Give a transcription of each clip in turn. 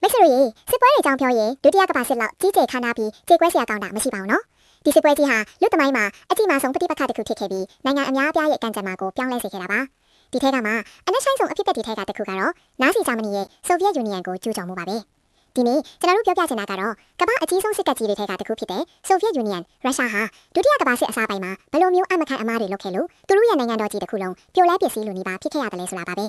မိတ်ဆွေတို့ရေစစ်ပွဲတွေအကြောင်းပြောရင်ဒုတိယကမ္ဘာစစ်လောက်ကြီးကျယ်ခမ်းနားပြီးကြေကွဲစရာကောင်းတာမရှိပါဘူးနော်ဒီစစ်ပွဲကြီးဟာလူသမိုင်းမှာအကြီးမားဆုံးပဋိပက္ခတစ်ခုဖြစ်ခဲ့ပြီးနိုင်ငံအများအပြားရဲ့ကံကြမ္မာကိုပြောင်းလဲစေခဲ့တာပါဒီထဲကမှအနက်ဆိုင်ဆုံးအဖြစ်အပျက်တွေထဲကတစ်ခုကတော့နာဇီဂျာမနီရဲ့ဆိုဗီယက်ယူနီယံကိုကျူးကျော်မှုပါပဲဒီနေ့ကျွန်တော်တို့ပြောပြချင်တာကတော့ကမ္ဘာအကြီးဆုံးစစ်တပ်ကြီးတွေထဲကတစ်ခုဖြစ်တဲ့ဆိုဗီယက်ယူနီယံရုရှားဟာဒုတိယကမ္ဘာစစ်အစားပိုင်းမှာဘယ်လိုမျိုးအမခံအမားတွေလုပ်ခဲ့လို့သူတို့ရဲ့နိုင်ငံတော်ကြီးတစ်ခုလုံးပြိုလဲပျက်စီးလူနေပါဖြစ်ခဲ့ရတယ်လဲဆိုတာပါပ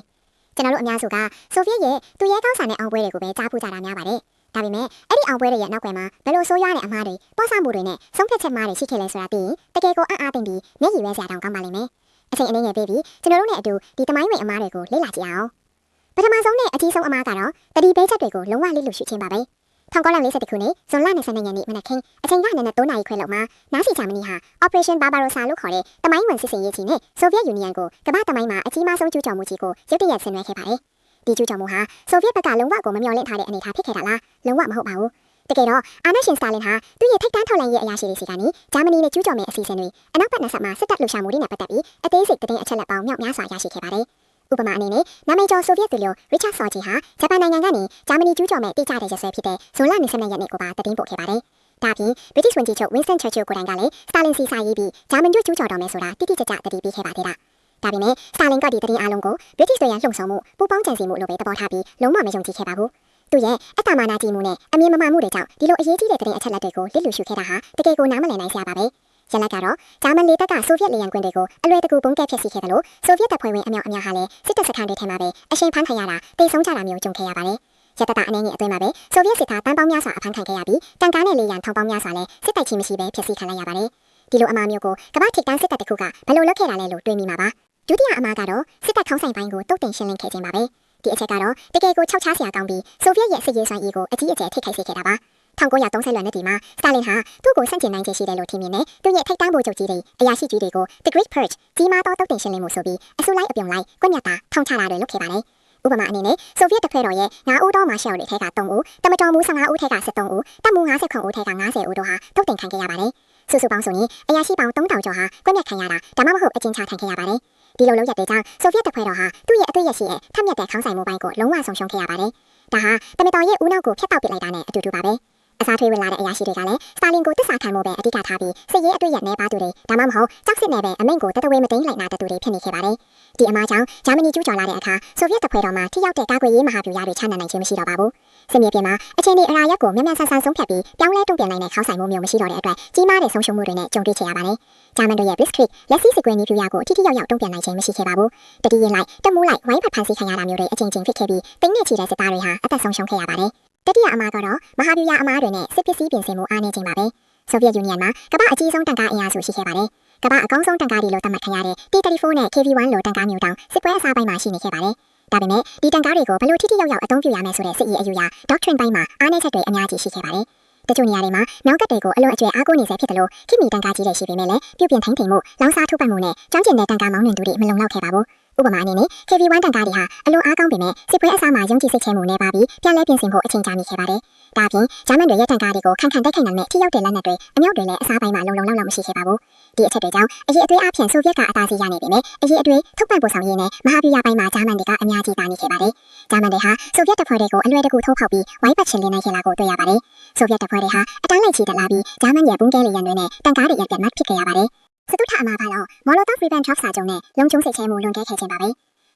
ဲကျွန်တော်တို့အများစုကဆိုဗီယက်ရဲ့သူရဲကောင်းစာနဲ့အောင်ပွဲတွေကိုပဲကြားဖူးကြတာများပါတယ်ဒါပေမဲ့အဲ့ဒီအောင်ပွဲတွေရဲ့နောက်ွယ်မှာဘယ်လိုဆိုးရွားတဲ့အမားတွေပေါ့ဆမှုတွေနဲ့ဆုံးဖြတ်ချက်မှားတွေရှိခဲ့လဲဆိုတာသိရင်တကယ်ကိုအားသိမ့်ပြီးမျက်ရည်ဝဲစရာတောင်ကောင်းပါလိမ့်မယ်အချိန်အနည်းငယ်ပေးပြီးကျွန်တော်တို့နဲ့အတူဒီသမိုင်းဝင်အမားတွေကိုလေ့လာကြည့်အောင်ပထမဆုံးနဲ့အကြီးဆုံးအမားကတော့တတိပေးချက်တွေကိုလုံးဝလေ့လူရှုခြင်းပါပဲ1941ခုနှစ်ဇွန်လ22ရက်နေ့မနက်ခင်းအချိန်ကနနက်3နာရီခွဲလောက်မှာနာဇီဂျာမနီဟာ Operation Barbarossa လို့ခေါ်တဲ့သမိုင်းဝင်စစ်စင်ရေးကြီးနဲ့ဆိုဗီယက်ယူနီယံကိုကမ္ဘာသမိုင်းမှာအကြီးမားဆုံးကျူးကျော်မှုကြီးကိုရုတ်တရက်ဆင်နွှဲခဲ့ပါတယ်ဒီကျူးကျော်မှုဟာဆိုဗီယက်ဘက်ကလုံးဝကိုမမျှော်လင့်ထားတဲ့အနေအထားဖြစ်ခဲ့တာလားလုံးဝမဟုတ်ပါဘူးတကယ်တော့အာနာရှင်စတာလင်ဟာသူ့ရဲ့ထိပ်တန်းထောက်လှမ်းရေးအရာရှိတွေစီကနေဂျာမနီနဲ့ကျူးကျော်မဲ့အစီအစဉ်တွေအနောက်ဘက်နှက်ဆက်မှာစစ်တပ်လှုပ်ရှားမှုတွေနဲ့ပတ်သက်ပြီးအသေးစိတ်သတင်းအချက်အလက်ပေါင်းမြောက်များစွာရရှိခဲ့ပါတယ်ဥပမာအနေနဲ့နာမည်ကျော်ဆိုဗီယက်သူလျိုရစ်ချတ်ဆော်ဂျီဟာဂျပန်နိုင်ငံကနေဂျာမနီကျူးကျော်မဲ့တိကျတဲ့ရက်စွဲဖြစ်တဲ့ဇွန်လ22ရက်နေ့ကိုပါသတင်းပို့ခဲ့ပါတယ်ဒါပြင် British ဝန်ကြီးချုပ် Winston Churchill ကိုယ်တိုင်ကလည်းစတာလင်စီစာရေးပြီးဂျာမန်တို့ကျူးကျော်တော်မယ်ဆိုတာတိတိကျကျသတိပေးခဲ့ပါသေးတာဒါပေမဲ့စတာလင်ကဒီသတင်းအလုံးကို British တွေရလှုံ့ဆော်မှုပူပေါင်းကြံစည်မှုလို့ပဲသဘောထားပြီးလုံးဝမယုံကြည်ခဲ့ပါဘူးသူရဲ့အတ္တမာနာကြီးမှုနဲ့အမြင်မမှန်မှုတွေကြောင့်ဒီလိုအရေးကြီးတဲ့သတင်းအချက်အလက်တွေကိုလစ်လူရှုခဲ့တာဟာတကယ်ကိုနားမလည်နိုင်စရာပါပဲရလကတော့ဂျာမန်လေတပ်ကဆိုဗီယက်လေယာဉ်ကွင်းတွေကိုအလွယ်တကူပုံကဲဖျက်ဆီးခဲ့တယ်လို့ဆိုဗီယက်တပ်ဖွဲ့ဝင်အများအများဟာလည်းစစ်တပ်စခန်းတွေထဲမှာပဲအရှိန်ဖမ်းခံရတာတိတ်ဆုံးကြတာမျိုးကြုံခဲ့ရပါတယ်ရတတအနေနဲ့အတွင်းမှာပဲဆိုဗီယက်စစ်သားတန်းပေါင်းများစွာအဖမ်းခံခဲ့ရပြီးတန်ကားနဲ့လေယာဉ်ထောင်ပေါင်းများစွာလည်းစစ်တိုက်ချင်းမရှိပဲဖျက်ဆီးခံလိုက်ရပါတယ်ဒီလိုအမှားမျိုးကိုကမ္ဘာထိပ်တန်းစစ်တပ်တစ်ခုကဘယ်လိုလုပ်ခဲ့တာလဲလို့တွေးမိမှာပါဒုတိယအမှားကတော့စစ်တပ်ခေါင်းဆောင်ပိုင်းကိုတုတ်တင်ရှင်းလင်းခဲ့ခြင်းပါပဲဒီအချက်ကတော့တကယ်ကိုခြောက်ခြားစရာကောင်းပြီးဆိုဗီယက်ရဲ့စစ်ရေးစွမ်းရည်ကိုအကြီးအကျယ်ထိခိုက်စေခဲ့တာပါ1930နှစ်ဒီမှာစတာလင်ဟာသူ့ကိုဆန့်ကျင်နိုင်ခြေရှိတယ်လို့ထင်မြင်နေသူရဲ့ထိပ်တန်းဗိုလ်ချုပ်ကြီးတွေအရာရှိကြီးတွေကို The Great Purge ကြီးမားသောတုတ်တင်ရှင်းလင်းမှုဆိုပြီးအစုလိုက်အပြုံလိုက်ကွက်မြတ်တာထောင်ချတာတွေလုပ်ခဲ့ပါတယ်ဥပမာအနေနဲ့ဆိုဗီယက်တပ်ဖွဲ့တော်ရဲ့9ဦးတော်မာရှယ်တွေထဲက3ဦးတမတော်မူ15ဦးထဲက73ဦးတပ်မူ59ဦးထဲက90ဦးတို့ဟာတုတ်တင်ခံခဲ့ရပါတယ်စုစုပေါင်းဆိုရင်အရာရှိပေါင်း3000ကျော်ဟာကွက်မြတ်ခံရတာဒါမှမဟုတ်အကျဉ်းချခံခဲ့ရပါတယ်ဒီလိုလုပ်ရတဲ့ကြောင့်ဆိုဗီယက်တပ်ဖွဲ့တော်ဟာသူ့ရဲ့အတွေ့ရရှိရဲ့ထက်မြက်တဲ့ခေါင်းဆောင်မှုပိုင်းကိုလုံးဝဆုံးရှုံးခဲ့ရပါတယ်ဒါဟာတမတော်ရဲ့ဦးနောက်ကိုဖျက်တောက်ပစ်လိုက်တာနဲ့အတူတူပါပဲအစားထွေးဝင်လာတဲ့အရာရှိတွေကလည်းစတာလင်ကိုတစ္ဆာခံမှုပဲအဓိကထားပြီးစစ်ရေးအတွေ့ရနေပါသူတွေဒါမှမဟုတ်ကြောက်စစ်နယ်ပဲအမိန့်ကိုတတဝေမသိမ်းလိုက်နာတဲ့သူတွေဖြစ်နေခဲ့ပါတယ်ဒီအမှားကြောင့်ဂျာမနီကျူးကျော်လာတဲ့အခါဆိုဗီယက်တပ်ဖွဲ့တော်မှာထိရောက်တဲ့ကာကွယ်ရေးမဟာဗျူဟာတွေချမှတ်နိုင်ခြင်းမရှိတော့ပါဘူးစစ်မြေပြင်မှာအခြေအနေအရာရက်ကိုမြန်မြန်ဆန်ဆန်ဆုံးဖြတ်ပြီးပြောင်းလဲတုံ့ပြန်နိုင်တဲ့ခေါင်းဆောင်မှုမျိုးမရှိတော့တဲ့အတွက်ကြီးမားတဲ့ဆုံးရှုံးမှုတွေနဲ့ကြုံတွေ့ချရပါတယ်ဂျာမန်တို့ရဲ့ Blitzkrieg လက်စီစစ်ကွင်းကြီးပြူရာကိုထိထိရောက်ရောက်တုံ့ပြန်နိုင်ခြင်းမရှိခဲ့ပါဘူးတတိယလိုက်တက်မှုလိုက်ဝိုင်းဖက်ဖန်ဆီးခံရတာမျိုးတွေအကြိမ်ကြိမ်ဖြစ်ခဲ့ပြီးတိတ်နဲ့ချီတဲ့စစ်သားတွေဟာအသက်ဆုံးရှုံးခဲ့ရပါတယ်တတိယအမှားကတော့မဟာဗျူဟာအမှားတွေနဲ့စစ်ပစ္စည်းပြင်ဆင်မှုအားနည်းခြင်းပါပဲဆိုဗီယက်ယူနီယံမှာကမ္ဘာအကြီးဆုံးတန်ကားအင်အားစုရှိခဲ့ပါတယ်ကမ္ဘာအကောင်းဆုံးတန်ကားဒီလိုသတ်မှတ်ခံရတဲ့ T-34 နဲ့ KV-1 လိုတန်ကားမျိုးတောင်စစ်ပွဲအစားပိုင်းမှာရှိနေခဲ့ပါတယ်ဒါပေမဲ့ဒီတန်ကားတွေကိုဘယ်လိုထိထိရောက်ရောက်အသုံးပြုရမယ်ဆိုတဲ့စစ်ရေးအယူအရ doctrine ပိုင်းမှာအားနည်းချက်တွေအများကြီးရှိခဲ့ပါတယ်တချို့နေရာတွေမှာနောက်ကတ်တွေကိုအလွန်အကျွဲအားကိုးနေစေဖြစ်တယ်လို့ခိမီတန်ကားကြီးတွေရှိပေမဲ့လည်းပြုပြင်ထိန်းသိမ်းမှုလောင်စာထုတ်ပတ်မှုနဲ့ကြောင်းကျင်တဲ့တန်ကားမောင်းနှင်သူတွေမလုံလောက်ခဲ့ပါဘူးဥပမာအနေနဲ့ KV-1 တန်ကားတွေဟာအလွန်အားကောင်းပေမဲ့စစ်ပွဲအစားမှာယုံကြည်စိတ်ချမှုနဲ့ပါပြီးပြန်လဲပြင်ဆင်ဖို့အချိန်ကြာနေခဲ့ပါတယ်။ဒါအပြင်ဂျာမန်တွေရဲ့တန်ကားတွေကိုခံတိုက်ခိုက်နိုင်တဲ့ထိရောက်တဲ့လက်နက်တွေအမြောက်တွေလည်းအစားပိုင်းမှာလုံလောက်မရှိခဲ့ပါဘူး။ဒီအချက်တွေကြောင့်အရေးအသွေးအပြင်ဆိုဗီယက်ကအသာစီးရနေပေမဲ့အရေးအသွေးထုတ်ပတ်ပို့ဆောင်ရေးနဲ့မဟာဗျူဟာပိုင်းမှာဂျာမန်တွေကအများကြီးတာနေခဲ့ပါတယ်။ဂျာမန်တွေဟာဆိုဗီယက်တပ်ဖွဲ့တွေကိုအလွယ်တကူထိုးဖောက်ပြီးဝိုင်းပတ်ချင်လင်းနိုင်ခဲ့လာကိုတွေ့ရပါတယ်။ဆိုဗီယက်တပ်ဖွဲ့တွေဟာအတန်းလိုက်ချီတက်လာပြီးဂျာမန်ရဲ့ဘုံကဲလေယာဉ်တွေနဲ့တန်ကားတွေရဲ့ပြတ်မှတ်ဖြစ်ခဲ့ရပါတယ်။စတုထအမှားကတော့မော်လိုတောဖ်ရီဘန်ထော့စာချုပ်နဲ့လုံခြုံစိတ်ချမှုလွန်ကဲခဲ့ခြင်းပါပဲ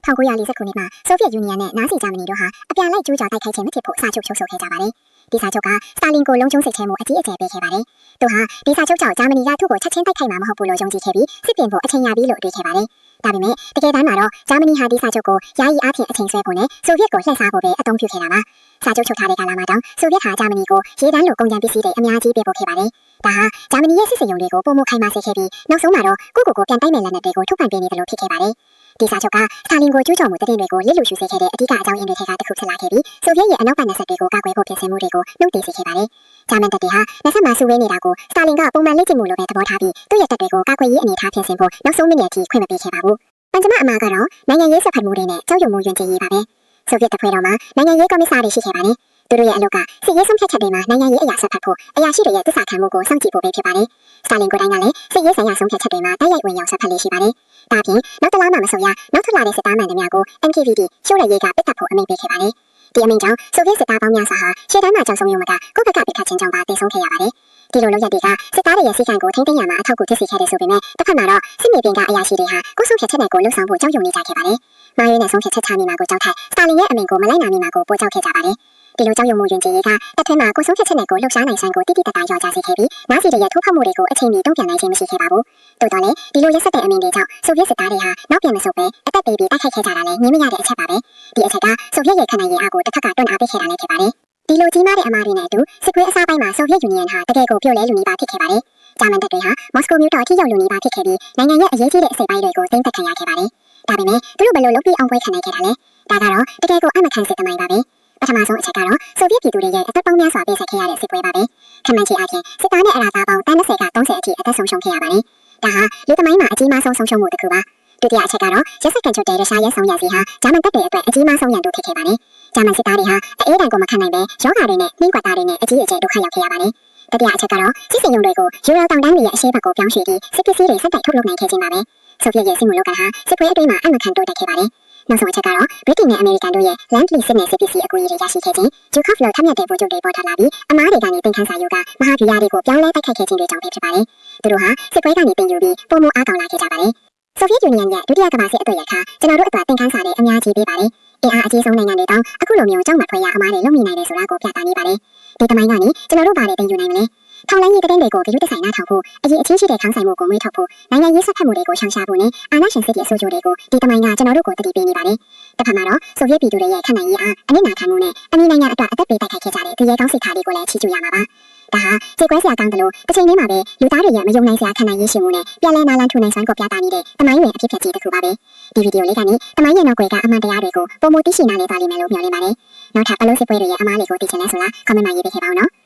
1940ခုနှစ်မှာဆိုဗီယက်ယူနီယံနဲ့နာဇီဂျာမနီတို့ဟာအပြန်လိုက်ကျူးကျော်တိုက်ခိုက်ခြင်းမဖြစ်ဖို့စာချုပ်ချုပ်ဆိုခဲ့ကြပါတယ်။ဒီစာချုပ်ကစတာလင်ကိုလုံခြုံစိတ်ချမှုအကြီးအကျယ်ပေးခဲ့ပါတယ်။သူဟာဒီစာချုပ်ကြောင့်ဂျာမနီကသူ့ကိုချက်ချင်းတိုက်ခိုက်မှာမဟုတ်ဘူးလို့ယုံကြည်ခဲ့ပြီးစစ်ပြင်ဖို့အချိန်ရပြီလို့တွေးခဲ့ပါတယ်။ဒါပေမဲ့တကယ်တမ်းမှာတော့ဂျာမနီဟာဒီစာချုပ်ကိုယာယီအားဖြင့်အချိန်ဆွဲဖို့နဲ့ဆိုဗီယက်ကိုလှည့်စားဖို့ပဲအသုံးပြုခဲ့တာပါ။စာချုပ်ချုပ်ထားတဲ့ကာလမှာတောင်ဆိုဗီယက်ဟာဂျာမနီကိုရေတန်းလိုကုန်ကျန်ပစ္စည်းတွေအများကြီးပေးပို့ခဲ့ပါတယ်။ဒါဟာဂျာမနီရဲ့စစ်စင်ရုံတွေကိုပုံမခိုင်မာစေခဲ့ပြီးနောက်ဆုံးမှာတော့ကိုပြန်တိုက်မဲ့လက်နက်တွေကိုထုတ်ပန်ပေးနေတယ်လို့ဖြစ်ခဲ့ပါတယ်။ဒီစာချုပ်ကစတာလင်ကိုကျူးကျော်မှုတည်တွေကိုလစ်လူရှုစေခဲ့တဲ့အဓိကအကြောင်းရင်းတွေထဲကတစ်ခုဖြစ်လာခဲ့ပြီးဆိုဗီယက်ရဲ့အနောက်ဘက်နယ်စပ်တွေကိုကာကွယ်ဖို့ပြင်ဆင်မှုတွေကိုနှုတ်တင်စေခဲ့ပါတယ်။ဂျာမန်တပ်တွေဟာနယ်စပ်မှာစုဝေးနေတာကိုစတာလင်ကပုံမှန်လေ့ကျင့်မှုလိုပဲသဘောထားပြီးသူ့ရဲ့တပ်တွေကိုကာကွယ်ရေးအနေအထားပြင်ဆင်ဖို့နောက်ဆုံးမိနစ်အထိခွင့်မပေးခဲ့ပါဘူး။ပန်ဂျမအမှားကတော့နိုင်ငံရေးဆက်ဖက်မှုတွေနဲ့ကြောက်ရွံ့မှုယဉ်ကျေးရေးပါပဲ။ဆိုဗီယက်တပ်ဖွဲ့တော်မှာနိုင်ငံရေးကော်မစားတွေရှိခဲ့ပါတယ်။သူတို့ရဲ့အလုပ်ကစစ်ရေးဆုံးဖြတ်ချက်တွေမှာနိုင်ငံရေးအရာဆက်ဖက်ဖို့အရာရှိတွေရဲ့သစ္စာခံမှုကိုစောင့်ကြည့်ဖို့ပဲဖြစ်ပါတယ်။စတာလင်ကိုယ်တိုင်ကလည်းစစ်ရေးဆိုင်ရာဆုံးဖြတ်ချက်တွေမှာတိုက်ရိုက်ဝင်ရောက်ဆက်ဖက်လေးရှိပါတယ်။ဒါပြင်နောက်တစ်လားမှမဆိုရနောက်ထပ်လာတဲ့စစ်သားမှန်တွေများကို MKVD ရှို့တဲ့ရေးကပစ်တက်ဖို့အမိန့်ပေးခဲ့ပါတယ်။ ဒီအမိန့်ကြောင့်ဆိုဗီယက်စစ်သားပေါင်းများစွာဟာရှေ့တန်းမှာကြောက်ဆုံးရုံကကိုယ့်ဘက်ကပိတ်ခတ်ခြင်းကြောင့်ပါတည်ဆုံးခဲ့ရပါတယ်။ဒီလိုလုပ်ရတဲ့ကစစ်သားတွေရဲ့စီကံကိုထိန်းသိမ်းရမှာအထောက်အကူဖြစ်စေခဲ့တဲ့ဆိုပေမဲ့တစ်ဖက်မှာတော့စစ်မြေပြင်ကအရာရှိတွေဟာကိုယ်ဆုံးဖြတ်ချက်နဲ့ကိုလှုပ်ဆောင်ဖို့ကြောက်ရွံ့နေကြခဲ့ပါတယ်။မာရွေးနဲ့ဆုံးဖြတ်ချက်ချနေမှာကိုကြောက်ထိုက်စတာလင်ရဲ့အမိန့်ကိုမလိုက်နိုင်မိမှာကိုပိုကြောက်ခဲ့ကြပါတယ်။ဒီလိုကြောက်ရွံ့မှုယဉ်ကျေးရေးကတက်ထွေးမှာကိုဆုံးဖြတ်ချက်နဲ့ကိုလှုပ်ရှားနိုင်ဆိုင်ကိုတိတိတတ်တာရောကြစေခဲ့ပြီးနားစီတွေရဲ့ထိုးဖောက်မှုတွေကိုအချိန်မီတုံ့ပြန်နိုင်ခြင်းမရှိခဲ့ပါဘူး။တိုးတော်လည်းဒီလိုရက်စက်တဲ့အမိန့်တွေကြောင့်ဆိုဗီယက်စစ်သားတွေဟာနောက်ပြန်မဆုတ်ပဲအသက်ပေးပြီးတိုက်ခိုက်ခဲ့ကြတာလည်းငြင်းမရတဲ့အချက်ပါပဲ။ဒီအချက်ကဆိုဗီယက်ရဲ့ခန္ဓာရည်အားကိုတစ်ခါကတွန်းအားပေးခဲ့တာလည်းဖြစ်ပါတယ်။ဒီလိုကြီးမားတဲ့အမှားတွေနဲ့အတူစစ်ကွေးအစားပိုင်းမှာဆိုဗီယက်ယူနီယံဟာတကယ်ကိုပြုတ်လဲလူနီးပါဖြစ်ခဲ့ပါတယ်။ဂျာမန်တပ်တွေဟာမော်စကိုမြို့တော်ထိရောက်လူနီးပါဖြစ်ခဲ့ပြီးနိုင်ငံရဲ့အရေးကြီးတဲ့အစိပ်ပိုင်းတွေကိုသိမ်းပိုက်ခံရခဲ့ပါတယ်။ဒါပေမဲ့သူတို့ဘယ်လိုလုပ်ပြီးအောင်ပွဲခံနိုင်ခဲ့တာလဲ။ဒါကတော့တကယ်ကိုအမခံစစ်သမိုင်းပါပဲ။ပထမဆုံးအချက်ကတော့ဆိုဗီယက်ပြည်သူတွေရဲ့အသက်ပေါင်းများစွာပေးဆက်ခဲ့ရတဲ့စစ်ပွဲပါပဲ။ခမန်ချီအားဖြင့်စစ်သားနဲ့အရာသားပေါင်း30က30အထိအသက်ဆုံးရှုံးခဲ့ရပါတယ်။ဒါဟာလူသမိုင်းမှာအကြီးမားဆုံးဆုံးရှုံးမှုတစ်ခုပါ။ဒုတိယအချက်ကတော့ရက်စက်ကန်ချွတ်တဲ့ရုရှားရဲ့ဆောင်ရည်စီဟာဂျာမန်တပ်တွေအတွက်အကြီးမားဆုံးရန်သူဖြစ်ခဲ့ပါတယ်။ဂျာမန်စစ်သားတွေဟာအေးတံကိုမခံနိုင်ပဲရောဂါတွေနဲ့နှင်းကွက်သားတွေနဲ့အကြီးအကျယ်ဒုက္ခရောက်ခဲ့ရပါတယ်။တတိယအချက်ကတော့စစ်စင်ရုံတွေကိုယူရိုတောင်တန်းတွေရဲ့အရှေ့ဘက်ကိုပြောင်းရွှေ့ပြီးစစ်ပစ္စည်းတွေစက်တိုက်ထုတ်လုပ်နိုင်ခဲ့ခြင်းပါပဲ။ဆိုဗီယက်ရဲ့စစ်မှုလုပ်ကံဟာစစ်ပွဲအတွင်းမှာအမခံတိုးတက်ခဲ့ပါတယ်။နောက်ဆုံးအချက်ကတော့ဗြိတိန်နဲ့အမေရိကန်တို့ရဲ့ Land-Lee စစ်နယ်စစ်ပစ္စည်းအကူအညီတွေရရှိခဲ့ခြင်းဂျူကော့ဖ်လိုထက်မြက်တဲ့ဗိုလ်ချုပ်တွေပေါ်ထွက်လာပြီးအမားတွေကနေတင်ခန်းစာယူကမဟာဗျူဟာတွေကိုပြောင်းလဲတိုက်ခိုက်ခဲ့ခြင်းတွေကြောင့်ဖြစ်ပါတယ်။သူတို့ဟာစစ်ပွဲကနေတင်ယူပြီးပုံမအားကောင်းလာခဲ့ကြပါတယ်။ဆိုဗီယက်ယူနီယံရဲ့ဒုတိယကမ္ဘာစစ်အတွေ့ရခါကျွန်တော်တို့အတွက်တင်ခန်းစာတွေအများကြီးပေးပါတယ်။အင်အားအကြီးဆုံးနိုင်ငံတွေတောင်အခုလိုမျိုးကြောက်မထွက်ရအမားတွေလုပ်မိနိုင်တယ်ဆိုတာကိုပြသနေပါတယ်။ဒီတမိုင်းကနေကျွန်တော်တို့ဘာတွေတင်ယူနိုင်မလဲ။ထောင်လိုင်းရေးတဲ့တွေကိုဂရုတစိုက်နားထောင်ဖို့အရေးအချင်းရှိတဲ့ခေါင်းဆိုင်မှုကိုမွေးထုတ်ဖို့နိုင်ငံရေးဆွတ်ဖက်မှုတွေကိုရှောင်ရှားဖို့နဲ့အာဏာရှင်စစ်ရဲ့ဆိုးကျိုးတွေကိုဒီတမိုင်းကကျွန်တော်တို့ကိုတတိပေးနေပါတယ်။တစ်ခါမှာတော့ဆိုဗီယက်ပြည်သူတွေရဲ့ခန္ဓာရည်အားအနစ်နာခံမှုနဲ့အမေနိုင်ငံအတွက်အသက်ပေးတိုက်ခိုက်ခဲ့ကြတဲ့ဒီရဲကောင်းစစ်သားတွေကိုလည်းချီးကျူးရမှာပါ။ဒါဟာခြေကွဲစရာကောင်းတယ်လို့တစ်ချိန်တည်းမှာပဲလူသားတွေရဲ့မယုံနိုင်စရာခန္ဓာရည်ရှိမှုနဲ့ပြန်လဲနာလန်ထူနိုင်စွမ်းကိုပြသနေတဲ့တမိုင်းဝင်အဖြစ်အပျက်ကြီးတစ်ခုပါပဲ။ဒီဗီဒီယိုလေးကနေတမိုင်းရဲ့နောက်ွယ်ကအမှန်တရားတွေကိုပုံမသိရှိနားလည်သွားလိမ့်မယ်လို့မျှော်လင့်ပါတယ်။နောက်ထပ်ဘလို့စစ်ပွဲတွေရဲ့အမားလေးကိုသိချင်လဲဆိုတာ comment မှာရေးပေးခဲ့ပါဦးနော်။